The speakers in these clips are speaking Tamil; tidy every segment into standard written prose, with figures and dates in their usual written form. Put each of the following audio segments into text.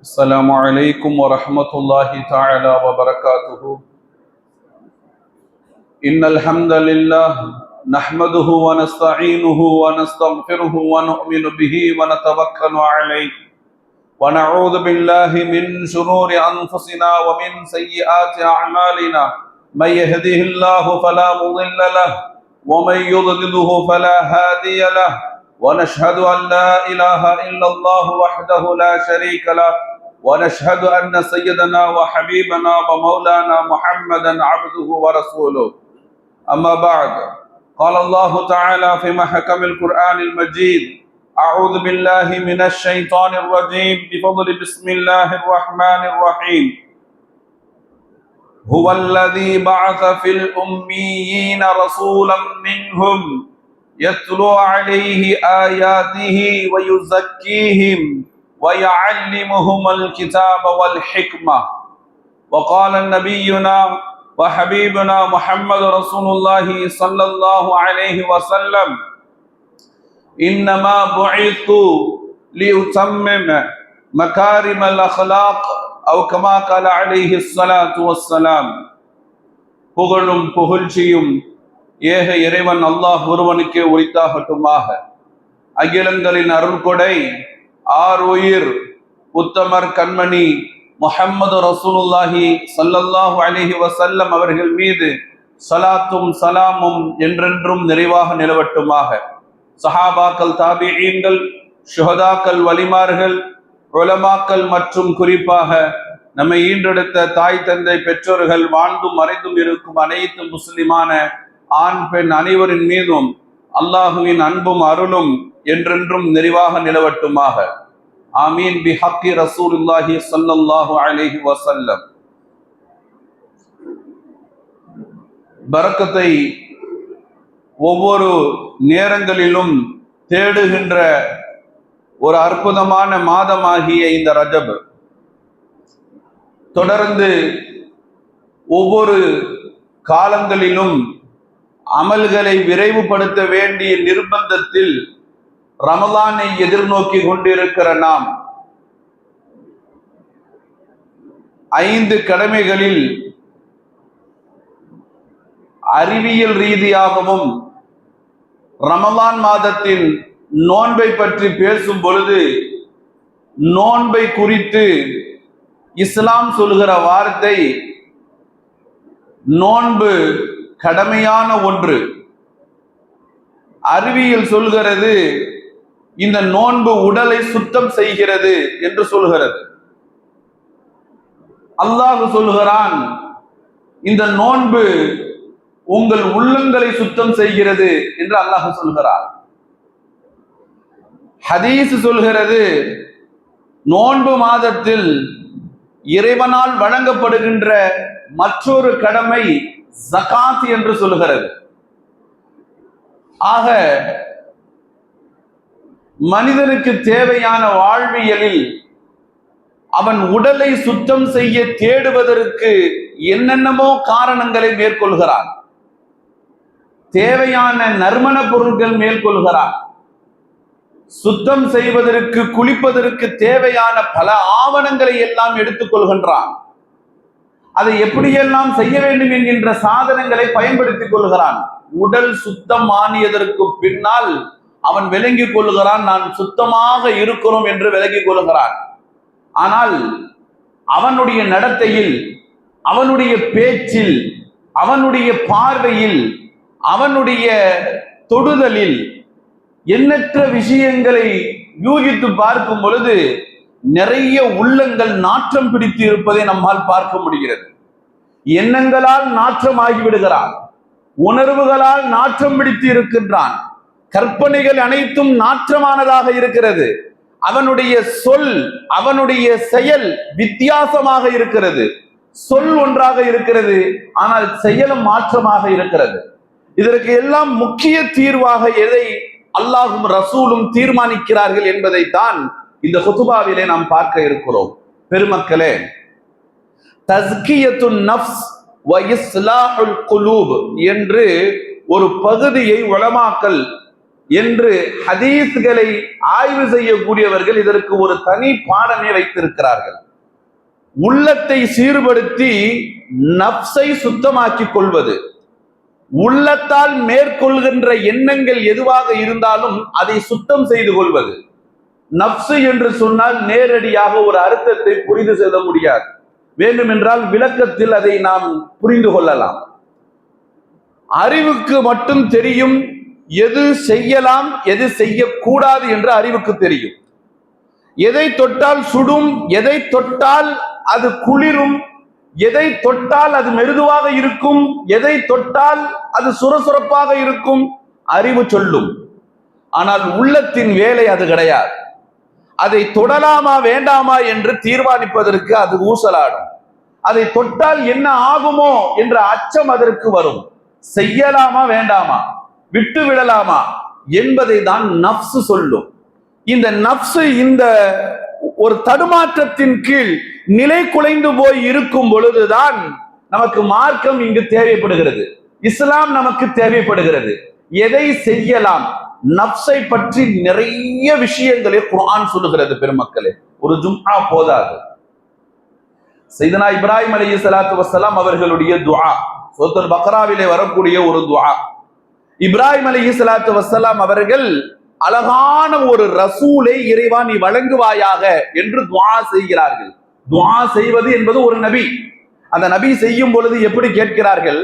السلام عليكم ورحمة الله تعالى وبركاته. إن الحمد لله نحمده ونستعينه ونستغفره ونؤمن به ونتوكل عليه ونعوذ بالله من شرور أنفسنا ومن سيئات أعمالنا. من يهده الله فلا مضل له ومن يضلله فلا هادي له، ونشهد أن لا إله إلا الله وحده لا شريك له، ونشهد أن سيدنا وحبيبنا ومولانا محمدا عبده ورسوله. أما بعد، قال الله تعالى في محكم القرآن المجيد: أعوذ بالله من الشيطان الرجيم بفضل بسم الله الرحمن الرحيم. هو الذي بعث في الأميين رسولا منهم يتلو عليه آياته ويزكيهم ويعلمهم الكتاب والحكمة. وقال نبينا وحبيبنا محمد رسول الله صلى الله عليه وسلم: إنما بعثت لأتمم مكارم الأخلاق أو كما قال عليه الصلاة والسلام. புகழும் புகழ்ச்சியும் ஏக இறைவன் அல்லாஹ் ஒருவனுக்கே உரித்தாகட்டுமாக. அகிலங்களின் அருள்கொடை ஆருயிர் உத்தமர் கண்மணி முஹம்மது ரசூலுல்லாஹி ஸல்லல்லாஹு அலைஹி வஸல்லம் அவர்கள் மீது ஸலாத்தும் சலாமும் என்றென்றும் நிறைவாக நிலவட்டுமாக. சஹாபாக்கள், தாபிஈன்கள், ஷுஹதாக்கள், வலிமார்கள், உலமாக்கள் மற்றும் குறிப்பாக நம்மை ஈன்றெடுத்த தாய் தந்தை பெற்றோர்கள், வாழ்ந்தும் மறைந்தும் இருக்கும் அனைத்து முஸ்லிமான ஆண் பெண் அனைவரின் மீதும் அல்லாஹுவின் அன்பும் அருளும் என்றென்றும் நிறைவாக நிலவட்டுமாக. ஆமீன். பிஹக்கி ரசூலுல்லாஹி ஸல்லல்லாஹு அலைஹி வஸல்லம். பரக்கத்தை ஒவ்வொரு நேரங்களிலும் தேடுகின்ற ஒரு அற்புதமான மாதமாகிய இந்த ரஜப் தொடர்ந்து ஒவ்வொரு காலங்களிலும் அமல்களை விரைவுபடுத்த வேண்டிய நிர்பந்தத்தில் ரமலானை எதிர்நோக்கி கொண்டிருக்கிற நாம் 5 கடமைகளில் அறிவியல் ரீதியாகவும் ரமலான் மாதத்தின் நோன்பை பற்றி பேசும் பொழுது நோன்பை குறித்து இஸ்லாம் சொல்கிற வார்த்தை நோன்பு கடமையான ஒன்று. அறிவியல் சொல்கிறது இந்த நோன்பு உடலை சுத்தம் செய்கிறது என்று சொல்கிறது. அல்லாஹ் சொல்கிறான் இந்த நோன்பு உங்கள் உள்ளங்களை சுத்தம் செய்கிறது என்று அல்லாஹ் சொல்கிறார். ஹதீஸ் சொல்கிறது நோன்பு மாதத்தில் இறைவனால் வழங்கப்படுகின்ற மற்றொரு கடமை ஜகாத் என்று சொல்கிறது. ஆக மனிதனுக்கு தேவையான வாழ்வியலில் அவன் உடலை சுத்தம் செய்ய தேடுவதற்கு என்னென்னமோ காரணங்களை மேற்கொள்கிறான். தேவையான நறுமண பொருட்கள் மேற்கொள்கிறான். சுத்தம் செய்வதற்கு, குளிப்பதற்கு தேவையான பல ஆவணங்களை எல்லாம் எடுத்துக்கொள்கின்றான். அதை எப்படியெல்லாம் செய்ய வேண்டும் என்கின்ற சாதனங்களை பயன்படுத்திக் கொள்கிறான். உடல் சுத்தம் ஆனியதற்கு பின்னால் அவன் விளங்கிக் கொள்கிறான், நான் சுத்தமாக இருக்கிறோம் என்று விளங்கிக் கொள்கிறான். ஆனால் அவனுடைய நடத்தையில், அவனுடைய பேச்சில், அவனுடைய பார்வையில், அவனுடைய தொடுதலில் எண்ணற்ற விஷயங்களை யூகித்து பார்க்கும் பொழுது நிறைய உள்ளங்கள் நாற்றம் பிடித்து இருப்பதை நம்மால் பார்க்க முடிகிறது. எண்ணங்களால் நாற்றம் ஆகிவிடுகிறான், உணர்வுகளால் நாற்றம் பிடித்து இருக்கின்றான், கற்பனைகள் அனைத்தும் நாற்றமானதாக இருக்கிறது. அவனுடைய சொல், அவனுடைய செயல் வித்தியாசமாக இருக்கிறது. சொல் ஒன்றாக இருக்கிறது, ஆனால் செயலும் மாற்றமாக இருக்கிறது. இதற்கு எல்லாம் முக்கிய தீர்வாக எதை அல்லாஹும் ரசூலும் தீர்மானிக்கிறார்கள் என்பதைத்தான் இந்த குதுபாவிலே நாம் பார்க்க இருக்கிறோம். பெருமக்களே, தஸ்கியத்துன் நஃப்ஸ் வ இஸ்லாஹுல் குலூப் என்று ஒரு பகுதியை உலமாக்கள் என்று ஹதீஸ்களை ஆய்வு செய்யக்கூடியவர்கள் இதற்கு ஒரு தனி பாடமே வைத்திருக்கிறார்கள். உள்ளத்தை சீர்படுத்தி நப்சை சுத்தமாக்கி கொள்வது, உள்ளத்தால் மேற்கொள்கின்ற எண்ணங்கள் எதுவாக இருந்தாலும் அதை சுத்தம் செய்து கொள்வது. நப்சு என்று சொன்னால் நேரடியாக ஒரு அர்த்தத்தை புரிந்து செல்ல முடியாது. வேண்டுமென்றால் விளக்கத்தில் அதை நாம் புரிந்து கொள்ளலாம். அறிவுக்கு மட்டும் தெரியும் எது செய்யலாம் எது செய்யக்கூடாது என்று அறிவுக்கு தெரியும். எதை தொட்டால் சுடும், எதை தொட்டால் அது குளிரும், எதை தொட்டால் அது மெருதுவாக இருக்கும், எதை தொட்டால் அது சுரசுரப்பாக இருக்கும், அறிவு சொல்லும். ஆனால் உள்ளத்தின் வேலை அது கிடையாது. அதை தொடலாமா வேண்டாமா என்று தீர்மானிப்பதற்கு அது ஊசலாடும். அதை தொட்டால் என்ன ஆகுமோ என்ற அச்சம் அதற்கு வரும். செய்யலாமா வேண்டாமா, விட்டு விடலாமா என்பதை தான் நப்சு சொல்லும். இந்த நப்சு இந்த ஒரு தடுமாற்றத்தின் கீழ் நிலை குலைந்து போய் இருக்கும் பொழுதுதான் நமக்கு மார்க்கம் இங்கு தேவைப்படுகிறது, இஸ்லாம் நமக்கு தேவைப்படுகிறது. எதை செய்யலாம், நப்சை பற்றி நிறைய விஷயங்களை குர்ஆன் சொல்லுகிறது. பெருமக்களே, ஒரு ஜும்ஆ போதாது. சையதுனா இப்ராஹிம் அலைஹிஸ்ஸலாத்து வஸ்ஸலாம் அவர்களுடைய துஆ, சூரத்துல் பக்ராவிலே வரக்கூடிய ஒரு துஆ. இப்ராஹிம் அலைஹிஸ்ஸலாத்து வஸ்ஸலாம் அவர்கள் அழகான ஒரு ரசூலை இறைவா நீ வழங்குவாயாக என்று துஆ செய்கிறார்கள். துஆ செய்வது என்பது ஒரு நபி. அந்த நபி செய்யும் பொழுது எப்படி கேட்கிறார்கள்?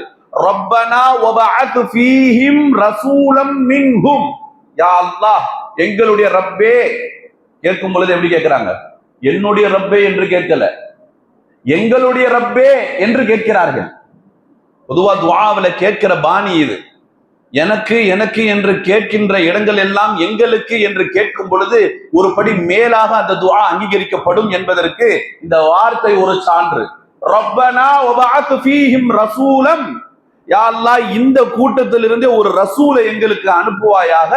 ரப்பனா வபஅத் ஃபீஹிம் ரசூலம் மின்ஹும், யா அல்லாஹ் எங்களுடைய ரப்பே. கேட்கும் பொழுது எப்படி கேட்கிறாங்க? என்னுடைய ரப்பே என்று கேட்கல, எங்களுடைய ரப்பே என்று கேட்கிறார்கள். பொதுவா துஆவுல கேட்கிற பாணி இது. எனக்கு எனக்கு என்று கேட்கின்ற இடங்கள் எல்லாம் எங்களுக்கு என்று கேட்கும் பொழுது ஒரு படி மேலாக அந்த துஆ அங்கீகரிக்கப்படும் என்பதற்கு இந்த வார்த்தை ஒரு சான்று. ரப்பனா வபஅத் ஃபீஹிம் ரசூலம், யா அல்லாஹ் இந்த கூட்டத்திலிருந்து ஒரு ரசூலை எங்களுக்கு அனுப்புவாயாக.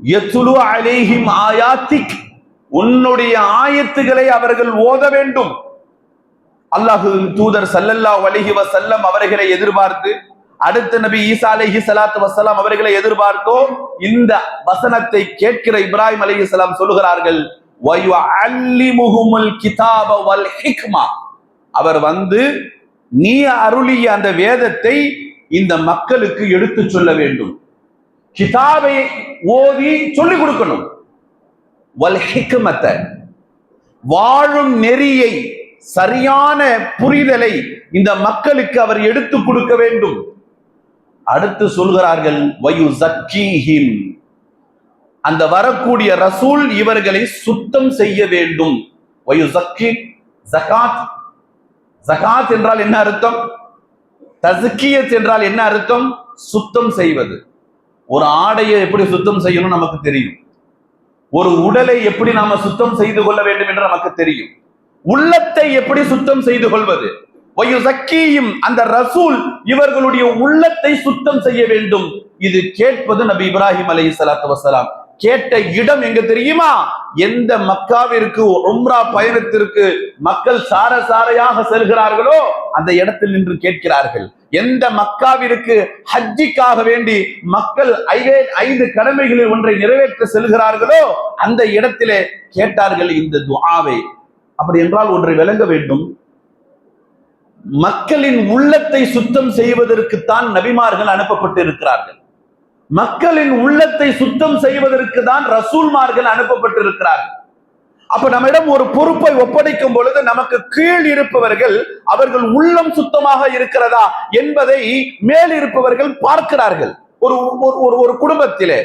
யத்லு அலைஹிம் ஆயாத்திக், உன்னுடைய ஆயத்துகளை அவர்கள் ஓத வேண்டும். அல்லாஹ்வின் தூதர் ஸல்லல்லாஹு அலைஹி வஸல்லம் அவர்களை எதிர்பார்த்து, அடுத்த நபி ஈசா அலைஹிஸ்ஸலாத்து வஸ்ஸலாம் அவர்களை எதிர்பார்த்தோ இந்த வசனத்தை கேட்கிற இப்ராஹிம் அலைஹிஸ்ஸலாம் சொல்லுகிறார்கள், வயுஅல்லிமுஹுமுல் கிதாப வல் ஹிக்மா, அவர் வந்து நீ அருளிய அந்த வேதத்தை இந்த மக்களுக்கு எடுத்து சொல்ல வேண்டும். கிதாபை ஓதி சொல்லிக் கொடுக்கணும். வல் ஹிக்மத, வாழும் நெறியை சரியான புரிதலை இந்த மக்களுக்கு அவர் எடுத்து கொடுக்க வேண்டும். அடுத்து சொல்கிறார்கள் வயுஸக்கீஹிம், அந்த வரக்கூடிய ரசூல் இவர்களை சுத்தம் செய்ய வேண்டும். வயுஸக்கி, ஜகாத், ஜகாத் என்றால் என்ன அர்த்தம்? தஸ்கியத் என்றால் என்ன அர்த்தம்? சுத்தம் செய்வது. ஒரு ஆடையை எப்படி சுத்தம் செய்யணும் நமக்கு தெரியும். ஒரு உடலை எப்படி நாம சுத்தம் செய்து கொள்ள வேண்டும் என்று நமக்கு தெரியும். உள்ளத்தை எப்படி சுத்தம் செய்து கொள்வது? வயுஸக்கீஹிம், அந்த ரசூல் இவர்களுடைய உள்ளத்தை சுத்தம் செய்ய வேண்டும். இது கேட்பது நபி இப்ராஹிம் அலைஹிஸ்ஸலாத்து வஸ்ஸலாம். கேட்ட இடம் எங்க தெரியுமா? எந்த மக்காவிற்கு உம்ரா பயணத்திற்கு மக்கள் சாரசாரையாக செல்கிறார்களோ அந்த இடத்தில் நின்று கேட்கிறார்கள். எந்த மக்காவிற்கு ஹஜ்ஜிக்காக வேண்டி மக்கள் 5 கடமைகளில் ஒன்றை நிறைவேற்ற செல்கிறார்களோ அந்த இடத்திலே கேட்டார்கள் இந்த துஆவை. அப்படி என்றால் ஒன்றை விளங்க வேண்டும், மக்களின் உள்ளத்தை சுத்தம் செய்வதற்குத்தான் நபிமார்கள் அனுப்பப்பட்டு இருக்கிறார்கள். மக்களின் உள்ளத்தை சுத்தம் செய்வதற்கு தான் ரசூல்மார்கள் அனுப்பப்பட்டு இருக்கிறார்கள். அப்ப நம்மிடம் ஒரு பொறுப்பை ஒப்படைக்கும் பொழுது நமக்கு கீழ் இருப்பவர்கள் அவர்கள் உள்ளம் சுத்தமாக இருக்கிறதா என்பதை மேல் இருப்பவர்கள் பார்க்கிறார்கள். ஒரு குடும்பத்திலே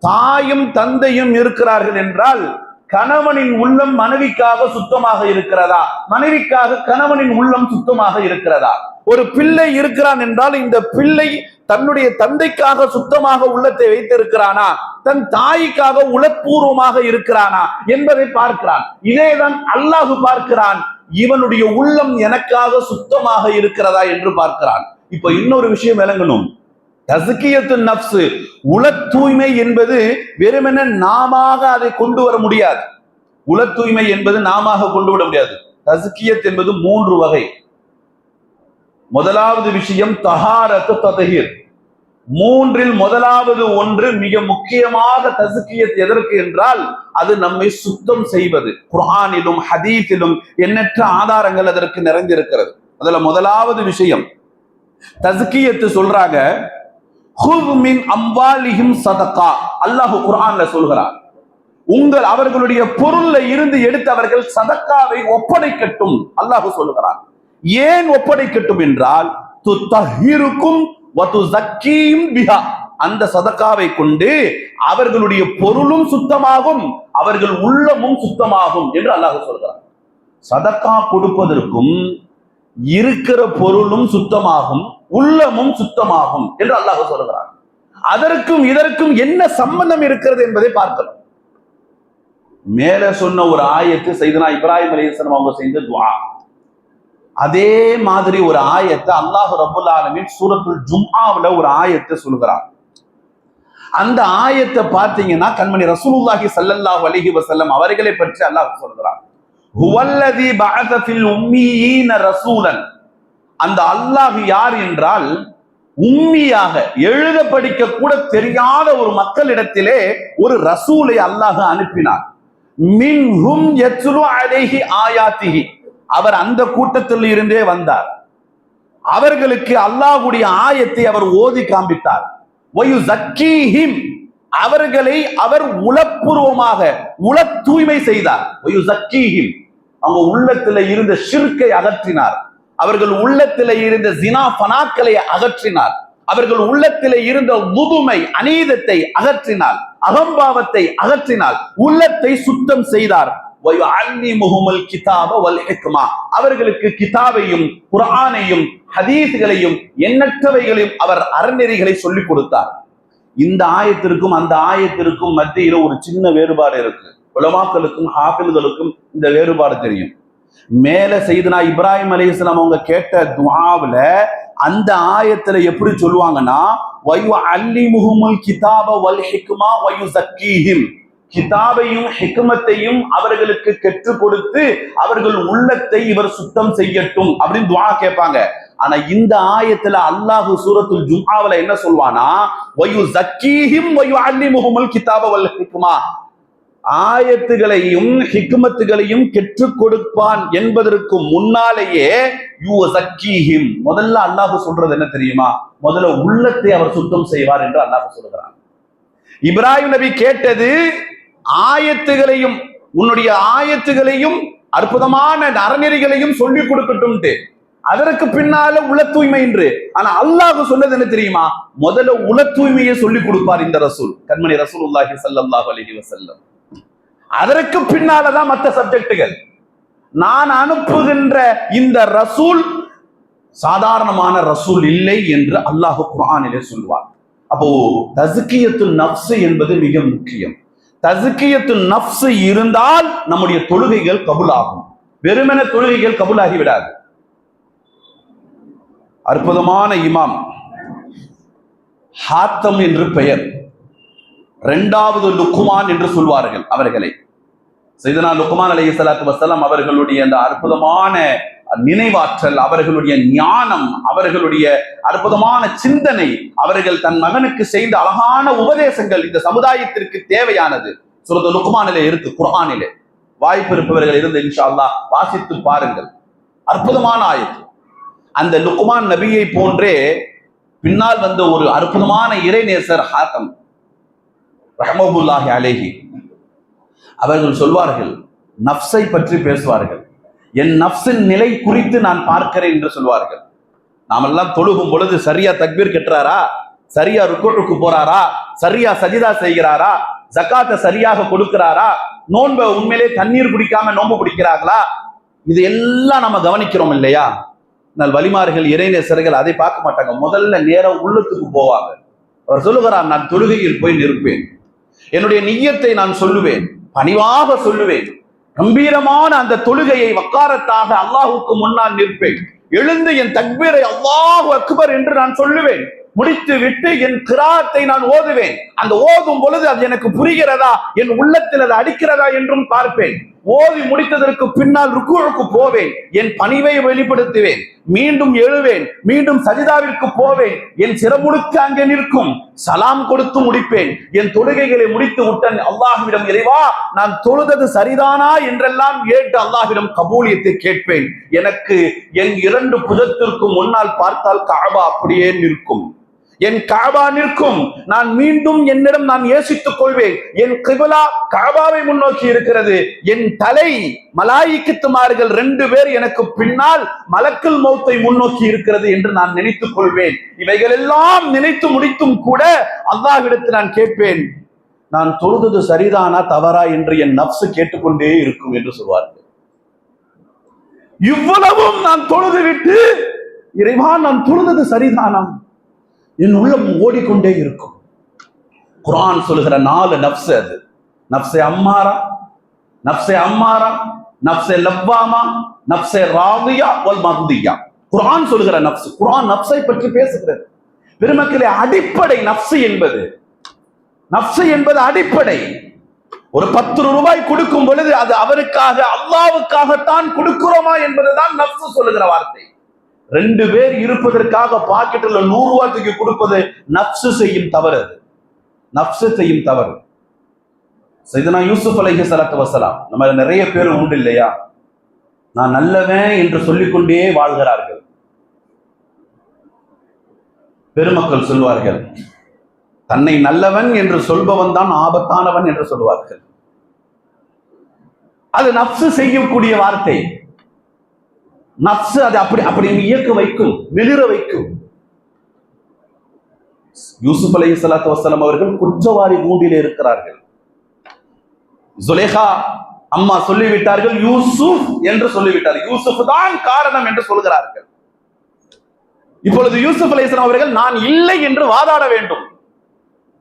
தாயும் தந்தையும் இருக்கிறார்கள் என்றால் கணவனின் உள்ளம் மனைவிக்காக சுத்தமாக இருக்கிறதா, மனைவிக்காக கணவனின் உள்ளம் சுத்தமாக இருக்கிறதா? ஒரு பிள்ளை இருக்கிறான் என்றால் இந்த பிள்ளை தன்னுடைய தந்தைக்காக சுத்தமாக உள்ளத்தை வைத்திருக்கிறானா, தன் தாய்க்காக உளப்பூர்வமாக இருக்கிறானா என்பதை பார்க்கிறான். இதேதான் அல்லாஹ் பார்க்கிறான், இவனுடைய உள்ளம் எனக்காக சுத்தமாக இருக்கிறதா என்று பார்க்கிறான். இப்ப இன்னொரு விஷயம் விளங்கணும், தஸ்கியத்து நஃப்ஸ், உள தூய்மை என்பது வெறுமென நாம அதை கொண்டு வர முடியாது. உள தூய்மை என்பது நாம கொண்டு விட முடியாது. தஸ்கியத் என்பது 3 வகை. முதலாவது விஷயம் தஹாரத்து தத்ஹீர், மூன்றில் முதலாவது ஒன்று மிக முக்கியமாக தஸ்கியத் எதற்கு என்றால் அது நம்மை சுத்தம் செய்வது. குர்ஆனிலும் ஹதீஸிலும் எண்ணற்ற ஆதாரங்கள் அதற்கு நிறைந்திருக்கிறது. அதுல முதலாவது விஷயம் தஸ்கியத்து சொல்றாங்க, குஸ் மின் அம்வாலிஹிம் சதகா. அல்லாஹ் குர்ஆன்ல சொல்கிறார், அவர்களுடைய பொருள்ல இருந்து எடுத்து அவர்கள் சதக்காவை ஒப்படைக்கட்டும். அல்லாஹ் சொல்லுகிறார். ஏன் ஒப்படைக்கட்டும் என்றால் துத்தஹிருக்கும் வ துஸக்கீம் பிஹா. அந்த சதக்காவை கொண்டு அவர்களுடைய பொருளும் சுத்தமாகும், அவர்கள் உள்ளமும் சுத்தமாகும் என்று அல்லாஹ் சொல்கிறார். சதக்கா கொடுப்பதற்கும் இருக்கிற பொருளும் சுத்தமாகும், உள்ளமும் சுத்தமாகும் என்று அல்லாஹ் சொல்கிறார். அதற்கும் இதற்கும் என்ன சம்பந்தம் இருக்கிறது என்பதை பார்க்கலாம். மேல சொன்ன ஒரு ஆயத்து சையதுனா இப்ராஹிம் அலைஹிஸ்ஸலாம் அவங்க செய்த துஆ. அதே மாதிரி ஒரு ஆயத்தை அல்லாஹ் ரப்பல் ஆலமீன் சூரத்துல் ஜும்ஆவுல ஒரு ஆயத்தை சொல்கிறார். அந்த ஆயத்தை பார்த்தீங்கன்னா கண்மணி ரசூலுல்லாஹி ஸல்லல்லாஹு அலைஹி வஸல்லம் அவர்களை பற்றி அல்லாஹ் சொல்கிறார். ஹுவல்லதி பஅஸ ஃபில் உம்மீயீன ரசூலன். அந்த அல்லாஹ் யார் என்றால் உம்மியாக எழுத படிக்க கூட தெரியாத ஒரு மக்களிடத்திலே ஒரு ரசூலை அல்லாஹ் அனுப்பினார். மின்ஹும் யத்லு அலைஹி ஆயாத்திஹி. அவர் அந்த கூட்டத்தில் இருந்தே வந்தார். அவர்களுக்கு அல்லாஹ்வுடைய ஆயத்தை அவர் ஓதி காண்பித்தார். வயுஸக்கீஹிம். அவர்களை அவர் உளப்பூர்வமாக உள தூய்மை செய்தார். வயுஸக்கீஹிம். அவங்க உள்ளத்துல இருந்த ஷிர்க்கை அகற்றினார். அவர்கள் உள்ளத்திலே இருந்த ஜினா ஃபனாக்களை அகற்றினார். அவர்கள் உள்ளத்திலே இருந்த முதுமை அநீதத்தை அகற்றினார். அகம்பாவத்தை அகற்றினார். உள்ளத்தை சுத்தம் செய்தார். அவர்களுக்கு கிதாபையும் குர்ஆனையும் ஹதீஸ்களையும் எண்ணற்றவைகளையும் அவர் அறநெறிகளை சொல்லிக் கொடுத்தார். இந்த ஆயத்திற்கும் அந்த ஆயத்திற்கும் மத்தியில ஒரு சின்ன வேறுபாடு இருக்கு. உலமாக்களுக்கும் ஹாஃபில்களுக்கும் இந்த வேறுபாடு தெரியும். மேல சையதுனா இப்ராஹிம் அலைஹிஸ்ஸலாம் அவங்க கேட்ட துஆவுல அந்த ஆயத்துல எப்படி சொல்லுவாங்கன்னா வயுஅல்லிமுஹுமுல் கிதாப வல் ஹிக்மா வயுஸக்கீஹிம். கிதாபையும் ஹிக்மத்தையும் அவர்களுக்கு கற்றுக் கொடுத்து அவர்கள் உள்ளத்தை இவர் சுத்தம் செய்யட்டும் அப்படின்னு துஆ கேட்பாங்க. ஆனா இந்த ஆயத்துல அல்லாஹ் சூரத்துல் ஜும்ஆவுல என்ன சொல்வானா வயுஸக்கீஹிம் வயுஅல்லிமுஹுமுல் கிதாப வல் ஹிக்மா. ஆயத்துகளையும் ஹிக்மத்துகளையும் கற்றுக் கொடுப்பான் என்பதற்கு முன்னாலேயே யுஸக்கீஹிம். முதல்ல அல்லாஹ் சொல்றது என்ன தெரியுமா? முதல்ல உள்ளத்தை அவர் சுத்தம் செய்வார் என்று அல்லாஹ் சொல்கிறான். இப்ராஹிம் நபி கேட்டது ஆயத்துகளையும் உன்னுடைய ஆயத்துகளையும் அற்புதமான அறநெறிகளையும் சொல்லிக் கொடுக்கட்டும். அதற்கு பின்னால உள தூய்மை என்று. ஆனா அல்லாஹ் சொன்னது என்ன தெரியுமா? முதல்ல உள தூய்மையை சொல்லிக் கொடுப்பார் இந்த ரசூல் கண்மணி ரசூலுல்லாஹி ஸல்லல்லாஹு அலைஹி வஸல்லம். அதற்கு பின்னாலதான் மற்ற சப்ஜெக்டுகள். நான் அனுப்புகின்ற இந்த ரசூல் சாதாரணமான ரசூல் இல்லை என்று அல்லாஹ் குர்ஆனிலே சொல்வார். அப்போ தஸ்கியத்து நஃப்ஸ் என்பது மிக முக்கியம். தஸ்கியத்து நஃப்ஸ் இருந்தால் நம்முடைய தொழுகைகள் கபூலாகும். வெறுமன தொழுகைகள் கபூலாகி விடாது. அற்புதமான இமாம் ஹாத்தம் என்று பெயர். இரண்டாவது லுக்மான் என்று சொல்வார்கள் அவர்களை. சையதுனா லுக்மான் அலைஹிஸ்ஸலாத்து வஸ்ஸலாம் அவர்களுடைய அந்த அற்புதமான நினைவாற்றல், அவர்களுடைய ஞானம், அவர்களுடைய அற்புதமான சிந்தனை, அவர்கள் தன் மகனுக்கு செய்த அழகான உபதேசங்கள் இந்த சமுதாயத்திற்கு தேவையானது. சூரத்துல் லுக்மானிலே இருக்கு, குர்ஆனிலே. வாய்ப்பு இருப்பவர்கள் இருந்து இன்ஷா அல்லாஹ் வாசித்து பாருங்கள். அற்புதமான ஆயத்து. அந்த லுக்மான் நபியை போன்றே பின்னால் வந்த ஒரு அற்புதமான இறைநேசர் ஹாத்தம் ரஹ்மத்துல்லாஹி அலைஹி. அவர்கள் சொல்வார்கள், நஃப்ஸை பற்றி பேசுவார்கள். என் நஃப்ஸின் நிலை குறித்து நான் பார்க்கிறேன் என்று சொல்வார்கள். நாமெல்லாம் தொழுகும் பொழுது சரியா தக்பீர் கட்டுறாரா, சரியா ருக்குக்கு போறாரா, சரியா சஜிதா செய்கிறாரா, ஜகாத்தை சரியாக கொடுக்கிறாரா, நோன்பை உண்மையிலே தண்ணீர் குடிக்காம நோன்பு பிடிக்கிறார்களா, இது எல்லாம் நம்ம கவனிக்கிறோம் இல்லையா? வலிமார்கள் இறைநேசர்கள் அதை பார்க்க மாட்டாங்க. முதல்ல நேரம் உள்ளத்துக்கு போவாங்க. அவர் சொல்லுகிறார், நான் தொழுகையில் போய் நிற்பேன், என்னுடைய நிய்யத்தை நான் சொல்லுவேன், பணிவாக சொல்லுவேன், கம்பீரமான அந்த தொழுகையை வக்காரத்தாக அல்லாஹுக்கு முன்னால் நிற்பேன், எழுந்து என் தக்பீரை அல்லாஹு அக்பர் என்று நான் சொல்லுவேன், முடித்து விட்டு என் கிராத்தை நான் ஓதுவேன். அந்த ஓதும் பொழுது அது எனக்கு புரிகிறதா, என் உள்ளத்தில் அது அடிக்கிறதா என்றும் பார்ப்பேன். ஓதி முடித்ததற்கு பின்னால் ருக்குவுக்கு போவேன், என் பணிவை வெளிப்படுத்துவேன், மீண்டும் எழுவேன், மீண்டும் சஜிதாவிற்கு போவேன், என் சிரமுழுக்கு அங்கே நிற்கும், சலாம் கொடுத்து முடிப்பேன், என் தொழுகைகளை முடித்து விட்டன் அல்லாஹ்விடம் இறைவா நான் தொழுதது சரிதானா என்றெல்லாம் கேட்டு அல்லாஹ்விடம் கபூலியத்தை கேட்பேன். எனக்கு என் 2 புஜத்திற்கு முன்னால் பார்த்தால் கஅபா அப்படியே நிற்கும், என் கஅபா நிற்கும். நான் மீண்டும் என்னிடம் நான் யோசித்துக் கொள்வேன், என் கிப்லா கஅபாவை முன்னோக்கி இருக்கிறது, என் தலை மலாயிக்கத்துமார்கள் 2 பேர் எனக்கு பின்னால் மலக்குல் மௌத்தை முன்னோக்கி இருக்கிறது என்று நான் நினைத்துக் கொள்வேன். இவைகள் எல்லாம் நினைத்து முடித்தும் கூட அல்லாஹ்விடத்தில் நான் கேட்பேன், நான் தொழுது சரிதானா தவறா என்று என் நப்சு கேட்டுக்கொண்டே இருக்கும் என்று சொல்வார்கள். இவ்வளவும் நான் தொழுது விட்டு இறைவா நான் தொழுது சரிதானா என் உள்ளம் ஓடிக்கொண்டே இருக்கும். குர்ஆன் சொல்லுகிற 4 நப்சு அது. நப்சே அம்மாரா, நப்சே அம்மாரா, நப்சே லவ்வாமா, நப்சே ராதியா வல் மர்தியா. குர்ஆன் சொல்லுகிற நப்சு. குர்ஆன் நப்சை பற்றி பேசுகிறது. பெருமக்களே, அடிப்படை நப்சு என்பது, நப்சு என்பது அடிப்படை. ஒரு 10 ரூபாய் கொடுக்கும் பொழுது அது அவருக்காக அல்லாஹ்வுக்காகத்தான் கொடுக்கிறோமா என்பதுதான் நப்சு சொல்லுகிற வார்த்தை. 2 பேர் இருப்பதற்காக பாக்கெட்ல 100 ரூபாய்க்கு கொடுப்பது நப்சு செய்யும் தவறு. நப்சு செய்யும் தவறு. சையதுனா யூசுப் அலைஹிஸ்ஸலாத்து வஸலாம் நம்ம நிறைய பேர் உண்டு இல்லையா, நான் நல்லவன் என்று சொல்லிக்கொண்டே வாழ்கிறார்கள். பெருமக்கள் சொல்வார்கள், தன்னை நல்லவன் என்று சொல்பவன் தான் ஆபத்தானவன் என்று சொல்வார்கள். அது நப்சு செய்யக்கூடிய வார்த்தை. நப்சு அது அப்படி இயக்க வைக்கும், வெளிர வைக்கும். யூசுப் அலைஹிஸ்ஸலாத்து வஸலாம் அவர்கள் குற்றவாளி மூடிலே இருக்கிறார்கள். ஜுலைஹா அம்மா சொல்லிவிட்டார்கள், யூசுப் என்று சொல்லிவிட்டார்கள், யூசுப் தான் காரணம் என்று சொல்கிறார்கள். இப்பொழுது யூசுப் அலைஹிஸ்ஸலாம் அவர்கள் நான் இல்லை என்று வாதாட வேண்டும்.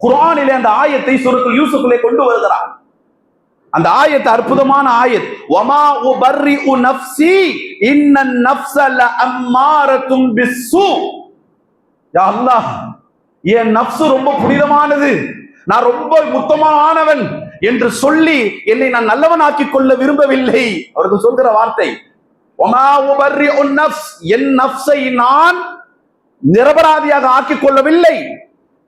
குர்ஆனிலே அந்த ஆயத்தை சூரத்துல் யூசுஃபிலே கொண்டு வருகிறார். அந்த ஆயத்து அற்புதமான ஆயத். வமா உபர்ரிஉ நஃப்ஸி இன்னன் நஃப்ஸ லஅம்மாரத்தும் பிஸ்ஸூ. யா அல்லாஹ், என் நஃப்ஸ் ரொம்ப புனிதமானது, நான் ரொம்ப உத்தமமானவன் என்று சொல்லி என்னை நான் நல்லவன் ஆக்கிக் கொள்ள விரும்பவில்லை. அவர்கள் சொல்கிற வார்த்தை வமா உபர்ரிஉ நஃப்ஸ், என் நஃப்ஸை நான் நிரபராதியாக ஆக்கிக் கொள்ளவில்லை.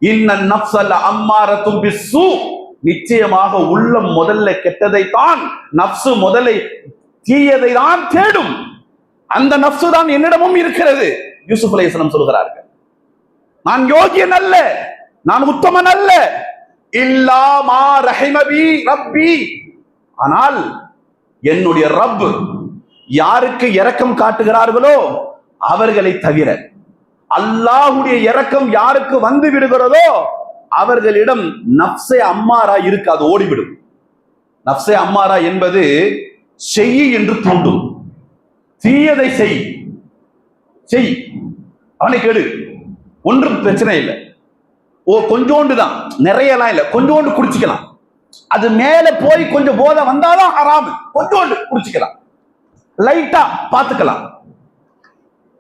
இன்னன் நஃப்ஸ லஅம்மாரத்தும் பிஸ்ஸூ, நிச்சயமாக உள்ளம் முதல்ல கெட்டதை தான், நப்சு முதல்ல தீயதை தான் தேடும். அந்த நப்சு தான் என்னிடமும் இருக்கிறது. யூசுப் அலைஹிஸ்ஸலாம் சொல்கிறார்கள், நான் யோகியன் அல்ல, நான் உத்தமன் அல்ல, இல்லா மா ரஹிமபி ரப்பி, ஆனால் என்னுடைய ரப் யாருக்கு இரக்கம் காட்டுகிறார்களோ அவர்களை தவிர, அல்லாஹ்வுடைய இரக்கம் யாருக்கு வந்து விடுகிறதோ அவர்களிடம் நப்சே அம்மாரா இருக்காது, ஓடிவிடும். நப்சே அம்மாரா என்பது செய் என்று தூண்டும். தீயதை செய், அவனை கெடு, ஒன்றும் பிரச்சனை இல்லை. கொஞ்சோண்டு தான், நிறைய எல்லாம் இல்லை, கொஞ்சோண்டு குடிச்சுக்கலாம். அது மேல போய் கொஞ்சம் போதை வந்தாதான் ஹராம். கொஞ்சோண்டு குடிச்சுக்கலாம், லைட்டா பார்த்துக்கலாம்,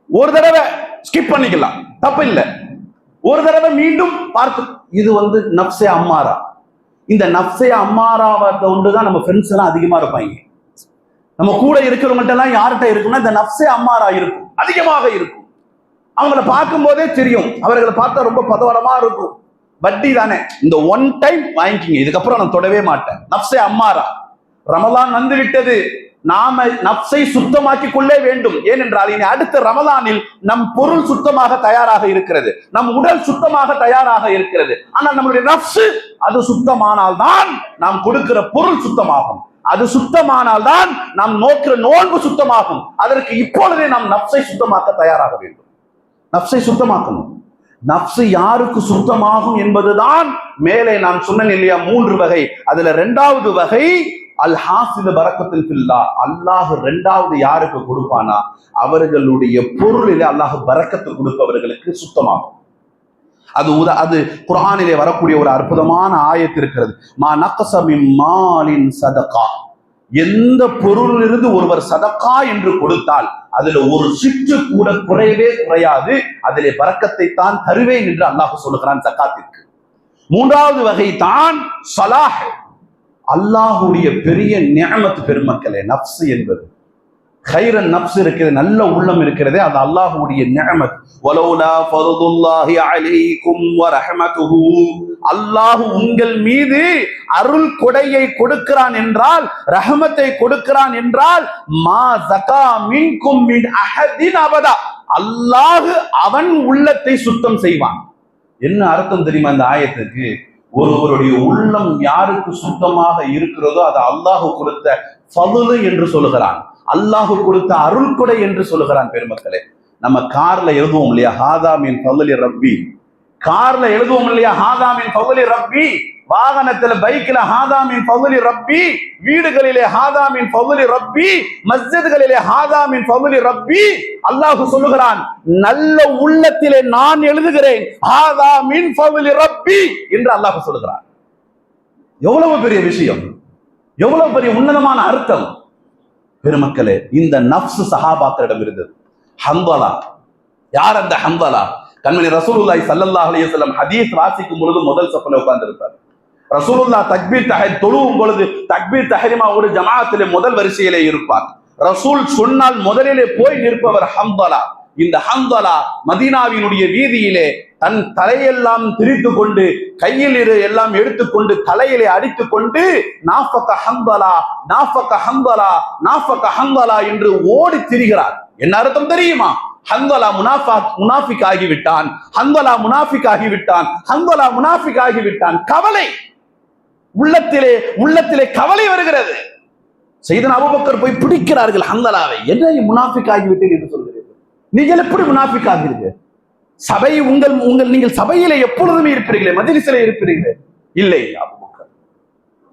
ஒரு தடவை ஸ்கிப் பண்ணிக்கலாம், தப்பு இல்லை. ஒரு தடவை மீண்டும் பார்த்து, இது நப்சே அம்மாரா. இந்த நப்சே அம்மாராவை ஒன்றுதான் நம்ம ஃப்ரெண்ட்ஸ் எல்லாம் அதிகமா இருப்பாங்க. நம்ம கூட இருக்கிறவங்கள்ட்ட எல்லாம் யார்கிட்ட இருக்குன்னா இந்த நப்சே அம்மாரா இருக்கும், அதிகமாக இருக்கும். அவங்கள பார்க்கும் போதே தெரியும், அவர்களை பார்த்தா ரொம்ப பதவரமா இருக்கும். வட்டி தானே, இந்த 1 டைம் வாங்கிக்கிங்க, இதுக்கப்புறம் நான் தொடவே மாட்டேன். நப்சே அம்மாரா. ரமலான் வந்து விட்டது, நாம நப்சை சுத்தமாக்கி கொள்ளே வேண்டும். ஏனென்றால் இனி அடுத்த ரமலானில் நம் பொருள் சுத்தமாக தயாராக இருக்கிறது, நம் உடல் சுத்தமாக தயாராக இருக்கிறது. ஆனால் நம்முடைய நப்சு அது சுத்தமானால் தான் நாம் கொடுக்கிற பொருள் சுத்தமாகும், அது சுத்தமானால் தான் நாம் நோக்கிற நோன்பு சுத்தமாகும். அதற்கு இப்பொழுதே நாம் நப்சை சுத்தமாக்க தயாராக வேண்டும். நப்சை சுத்தமாக்கணும். நப்சு யாருக்கு சுத்தமாகும் என்பதுதான் மேலே நான் சொன்னேன் இல்லையா, 3 வகை. அதுல 2வது வகை அல் ஹாசில் பரக்கத்தில் ஃபில்லா, அல்லாஹ் 2வது யாருக்கு கொடுப்பானா அவர்களுடைய பொருளிலே அல்லாஹ் பரக்கத்து கொடுப்பவர்களுக்கு சுத்தமாகும். அது குர்ஆனிலே வரக்கூடிய ஒரு அற்புதமான ஆயத்து இருக்கிறது. மா நக்ஸ மின் மாலின் சதகா, எந்த பொருளிலிருந்து ஒருவர் சதகா என்று கொடுத்தால் அதுல ஒரு சிற்று கூட குறையவே குறையாது, அதிலே பரக்கத்தை தான் தருவேன் என்று அல்லாஹ் சொல்லுகிறான் ஜகாத்திற்கு. 3வது வகை தான் ஸலாஹ், அல்லாஹுடைய பெரிய நிஅமத் பெருமக்களே. நஃப்ஸ் என்பது கைரன் நஃப்ஸ் இருக்கிறது, நல்ல உள்ளம் இருக்கிறதே, அது அல்லாஹுடைய நிஅமத். வலௌலா ஃபதுல்லாஹி அலைக்கும் வ ரஹ்மத்துஹு, அல்லாஹ் உங்கள் மீது அருள் கொடையை கொடுக்கிறான் என்றால், ரஹமத்தை கொடுக்கிறான் என்றால், மா ஸகா மின்கும் மின் அஹதின் அபதா, அல்லாஹ் அவன் உள்ளத்தை சுத்தம் செய்வான். என்ன அர்த்தம் தெரியுமா இந்த ஆயத்துக்கு? ஒருவருடைய உள்ளம் யாருக்கு சுத்தமாக இருக்கிறதோ அது அல்லாஹ் கொடுத்த ஃபதுல் என்று சொல்லுகிறான், அல்லாஹ் கொடுத்த அருள் கொடை என்று சொல்லுகிறான். பெருமக்களே, நம்ம கார்ல எழுதுவோம் இல்லையா, ஹாதா மின் ஃபதுலி ரப்பி, கார்ல எழுதுவோம் இல்லையா, ஹாதா மின் ஃபதுலி ரப்பி, வாகனத்துல பைக்ல ஹாதா மின் ஃபதுலி ரப்பி, வீடுகளிலே ஹாதா மின் ஃபதுலி ரப்பி, மஸ்ஜித்களிலே ஹாதா மின் ஃபதுலி ரப்பி. அல்லாஹ் சொல்லுகிறான், நல்ல உள்ளத்திலே நான் எழுதுகிறேன் ஹாதா மின் ஃபதுலி ரப்பி என்று அல்லாஹ் சொல்லுகிறான். எவ்வளவு பெரிய விஷயம், எவ்வளவு பெரிய உன்னதமான அர்த்தம். பெருமக்களே, இந்த நஃப்ஸ் சஹாபாக்களிடம் இருந்தது. ஹந்தலா, யார் அந்த ஹந்தலா? கண்மணி ரசூலுல்லாஹி ஸல்லல்லாஹு அலைஹி வஸல்லம் ஹதீஸ் வாசிக்கும் பொழுது முதல் சஃப்ல உட்கார்ந்து இருப்பார். ரசூலுல்லாஹ் தக்பீர் தொழுவும் பொழுது தக்பீர் தஹ்ரீமாவோடு ஜமாஅத்திலே முதல் வரிசையிலே இருப்பார். ரசூல் சொன்னால் முதலிலே போய் நிற்பவர் ஹந்தலா. இந்த ஹந்தலா மதீனாவினுடைய வீதியிலே தன் தலையெல்லாம் திரித்து கொண்டு, கையில் எல்லாம் எடுத்துக்கொண்டு, தலையிலே அடித்துக் கொண்டு, நாஃபக ஹந்தலா, நாஃபக ஹந்தலா, நாஃபக ஹந்தலா என்று ஓடி திரிகிறார். என்ன அர்த்தம் தெரியுமா? ஹந்தலா முனாஃபிக் ஆகிவிட்டான், ஹந்தலா முனாஃபிக் ஆகிவிட்டான், ஹந்தலா முனாஃபிக் ஆகிவிட்டான். கவலை உள்ளத்திலே கவலை வருகிறது. சையதுனா அபூபக்கர் போய் பிடிக்கிறார்கள் ஹந்தலாவை. என்ன முனாஃபிக் ஆகிவிட்டீர்கள் என்று சொல்கிறீர்கள்? நீங்கள் எப்படி முனாஃபிக் ஆகிறீர்கள்? சபை நீங்கள் சபையிலே எப்பொழுதுமே இருப்பீர்களே, மஜ்லிஸிலே இருப்பீர்களே. இல்லை அபூபக்கர்,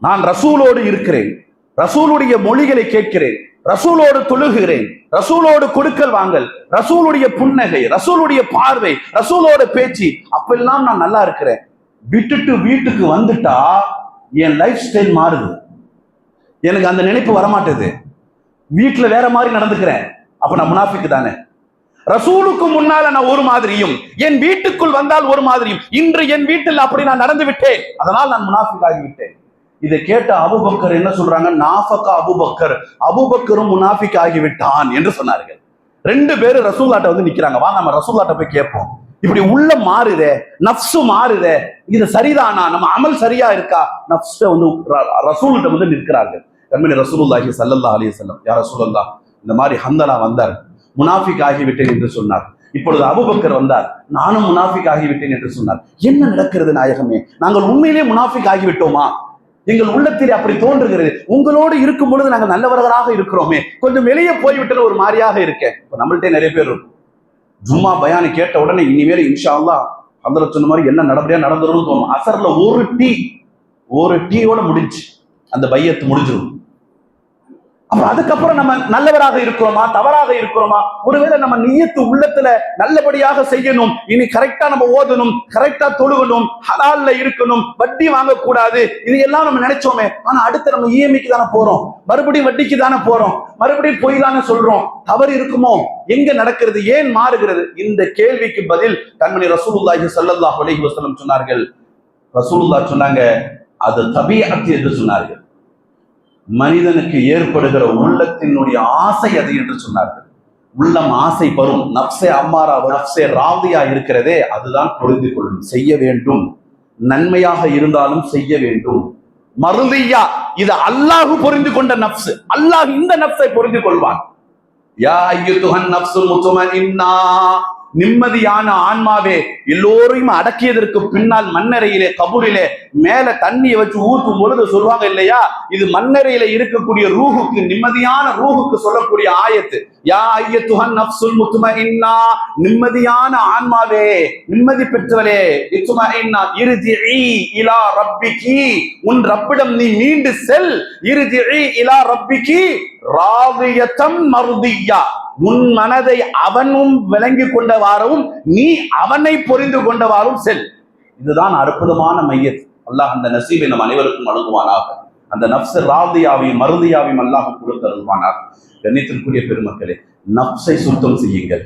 நான் ரசூலோடு இருக்கிறேன், ரசூலுடைய மொழிகளை கேட்கிறேன், ரசூலோடு தொழுகிறேன், ரசூலோடு கொடுக்கல் வாங்கல், ரசூலுடைய புன்னகை, ரசூலுடைய பார்வை, ரசூலோட பேச்சு, அப்பெல்லாம் நான் நல்லா இருக்கிறேன். விட்டுட்டு வீட்டுக்கு வந்துட்டா என் லைஃப் ஸ்டைல் மாறுது, எனக்கு அந்த நினைப்பு வரமாட்டேது, வீட்டுல வேற மாதிரி நடந்துக்கிறேன். அப்ப நான் முனாஃபிக் தானே? ரசூலுக்கு முன்னால நான் ஒரு மாதிரியும், என் வீட்டுக்குள் வந்தால் ஒரு மாதிரியும். இன்று என் வீட்டில் அப்படி நான் நடந்து விட்டேன், அதனால் நான் முனாஃபிக் ஆகிவிட்டேன். இதை கேட்ட அபூபக்கர் என்ன சொல்றாங்க? நாஃபகா அபூபக்கர், அபூபக்கரும் முனாஃபிக் ஆகிவிட்டான் என்று சொன்னார்கள். ரெண்டு பேரும் ரசூலுல்லாஹ்ட்ட வந்து நிக்கிறாங்க. வா நம்ம ரசூலுல்லாஹ்ட்ட போய் கேட்போம், இப்படி உள்ள மாறுதே, நஃப்ஸ் மாறுதே, இது சரிதானா, நம்ம அமல் சரியா இருக்கா? நஃப்ஸ் வந்து ரசூல்கிட்ட வந்து நிற்கிறார்கள். கண்மணி ரசூலுல்லாஹி ஸல்லல்லாஹு அலைஹி வஸல்லம், யா ரசூலல்லாஹ், இந்த மாதிரி ஹந்தலா வந்தார், முனாஃபிக் ஆகிவிட்டேன் என்று சொன்னார். இப்பொழுது அபூபக்கர் வந்தார், நானும் முனாஃபிக் ஆகிவிட்டேன் என்று சொன்னார். என்ன நடக்கிறது நாயகமே? நாங்கள் உண்மையிலே முனாஃபிக் ஆகிவிட்டோமா? எங்கள் உள்ளத்திலே அப்படி தோன்றுகிறது. உங்களோடு இருக்கும் பொழுது நாங்கள் நல்லவர்களாக இருக்கிறோமே, கொஞ்சம் வெளியே போய்விட்டு ஒரு மாதிரியாக இருக்கேன். இப்ப நம்மள்ட்ட நிறைய பேர் இருக்கும், ஜும்மா பயானு கேட்ட உடனே இனிமேல் இன்ஷா அல்லாஹ் ஹதரத் சொன்ன மாதிரி எல்லாம் நடபடியா நடந்துரும்னு தோணும். அசர்ல ஒரு டீயோட முடிஞ்சு அந்த பையத்து முடிஞ்சிடும். அப்ப அதுக்கப்புறம் நம்ம நல்லவராக இருக்கிறோமா, தவறாக இருக்கிறோமா? ஒருவேளை நம்ம நியத்து உள்ளத்துல நல்லபடியாக செய்யணும், இனி கரெக்டா நம்ம ஓதணும், கரெக்டா தொழுகணும், ஹலால்ல இருக்கணும், வட்டி வாங்கக்கூடாது, இது எல்லாம் நம்ம நினைச்சோமே. ஆனா அடுத்து நம்ம இஎம்ஐக்கு தானே போறோம், மறுபடியும் வட்டிக்கு தானே போறோம், மறுபடியும் பொய் தானே சொல்றோம். தவறு இருக்குமோ? எங்க நடக்கிறது? ஏன் மாறுகிறது? இந்த கேள்விக்கு பதில் கண்மணி ரசூலுல்லாஹி ஸல்லல்லாஹு அலைஹி வஸல்லம் சொன்னார்கள். ரசூலுல்லாஹ் சொன்னாங்க, அது தபீஅத் என்று சொன்னார்கள். மனிதனுக்கு ஏற்படுகிற உள்ளத்தினுடைய ஆசை அது என்று சொன்னார்கள். உள்ளம் ஆசை பரும், நஃப்ஸே அம்மாரா நஃப்ஸே ராதியா இருக்கிறதே, அதுதான் பொருந்தி கொள்ளும், செய்ய வேண்டும், நன்மையாக இருந்தாலும் செய்ய வேண்டும். மருதியா, இது அல்லாஹ் பொருந்தி கொண்ட நஃப்ஸ், அல்லாஹ் இந்த நஃப்ஸை பொருந்தி கொள்வான். யா அய்யுஹன் நஃப்ஸுல் முத்மஇன்னா, நிம்மதியான ஆன்மாவே, எல்லோரையும் அடக்கியதற்கு பின்னால் மண்ணறையிலே கபூரிலே மேல தண்ணியை வச்சு ஊற்றும் பொழுது சொல்லுவாங்க இல்லையா, இது மண்ணறையில இருக்கக்கூடிய ரூஹுக்கு, நிம்மதியான ரூஹுக்கு சொல்லக்கூடிய ஆயத்து. யா அய்யுஹன் நஃப்ஸுல் முத்மஇன்னா, நிம்மதியான ஆன்மாவே, நிம்மதி பெற்றவளே, இத்மஇன்னா இர்ஜிஇ இலா ரப்பிகி, உன் ரப்பிடம் நீ மீண்டு செல். இர்ஜிஇ இலா ரப்பிகி ராதியத்தம் மர்தியா, உன் மனதை அவனும் விளங்கி கொண்டவாறும் நீ அவனை புரிந்து கொண்டவாறும் செல். இதுதான் அற்புதமான மையத். அல்லாஹ் அந்த நசீபை நம் அனைவருக்கும் வழங்குவானாக. அந்த நஃப்ஸ் ராதியாவையும் மருதியாவையும் அல்லாஹ் கொடுத்தருள்வானாக. கண்ணியத்திற்குரிய பெருமக்களே, நஃப்ஸை சுத்தம் செய்யுங்கள்.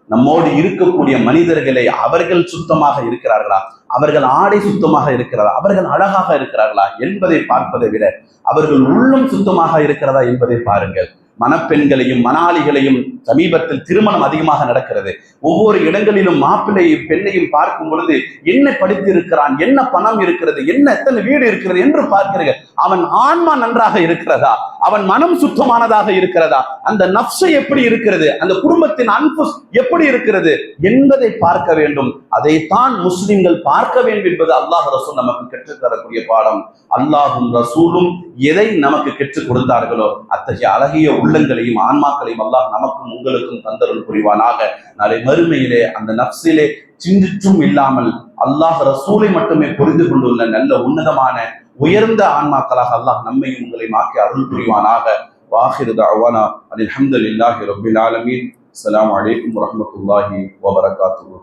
நம்மோடு இருக்கக்கூடிய மனிதர்களை அவர்கள் சுத்தமாக இருக்கிறார்களா, அவர்கள் ஆடை சுத்தமாக இருக்கிறதா, அவர்கள் அழகாக இருக்கிறார்களா என்பதை பார்ப்பதை விட அவர்கள் உள்ளம் சுத்தமாக இருக்கிறதா என்பதை பாருங்கள். மணப்பெண்களையும் மணாளிகளையும் சமீபத்தில் திருமணம் அதிகமாக நடக்கிறது. ஒவ்வொரு இடங்களிலும் மாப்பிள்ளையும் பெண்ணையும் பார்க்கும் பொழுது என்ன படித்திருக்கிறான், என்ன பணம் இருக்கிறது, என்ன எத்தனை வீடு இருக்கிறது என்று பார்க்கிறீர்கள். அவன் ஆன்மா நன்றாக இருக்கிறதா, அவன் மனம் சுத்தமானதாக இருக்கிறதா, அந்த நஃப்ஸை எப்படி இருக்கிறது, அந்த குடும்பத்தின் அன்பு எப்படி இருக்கிறது என்பதை பார்க்க வேண்டும். அதைத்தான் முஸ்லிம்கள் பார்க்க வேண்டும் என்பது அல்லாஹ் ரசூல் நமக்கு கற்றுத்தரக்கூடிய பாடம். அல்லாஹும் ரசூலும் எதை நமக்கு கற்றுக் கொடுத்தார்களோ அத்தகைய அழகிய உள்ளங்களையும் ஆன்மாக்களையும் அல்லாஹ் நமக்கும் உங்களுக்கும் தந்தருள் புரிவானாக. நாளை மறுமையிலே அந்த நஃப்ஸிலே சிந்திச்சும் இல்லாமல் அல்லாஹ் ரசூலை மட்டுமே புரிந்து கொண்டுள்ள நல்ல உன்னதமான உயர்ந்த ஆன்மாக்களாக அல்லாஹ் நம்மையும் உங்களையும் ஆக்கி அருள் புரிவானாக. வாஹிரு தஅவானா அல்ஹம்துலில்லாஹி ரப்பில் ஆலமீன். அஸ்ஸலாமு அலைக்கும் வரஹ்மத்துல்லாஹி வபரகாத்துஹு.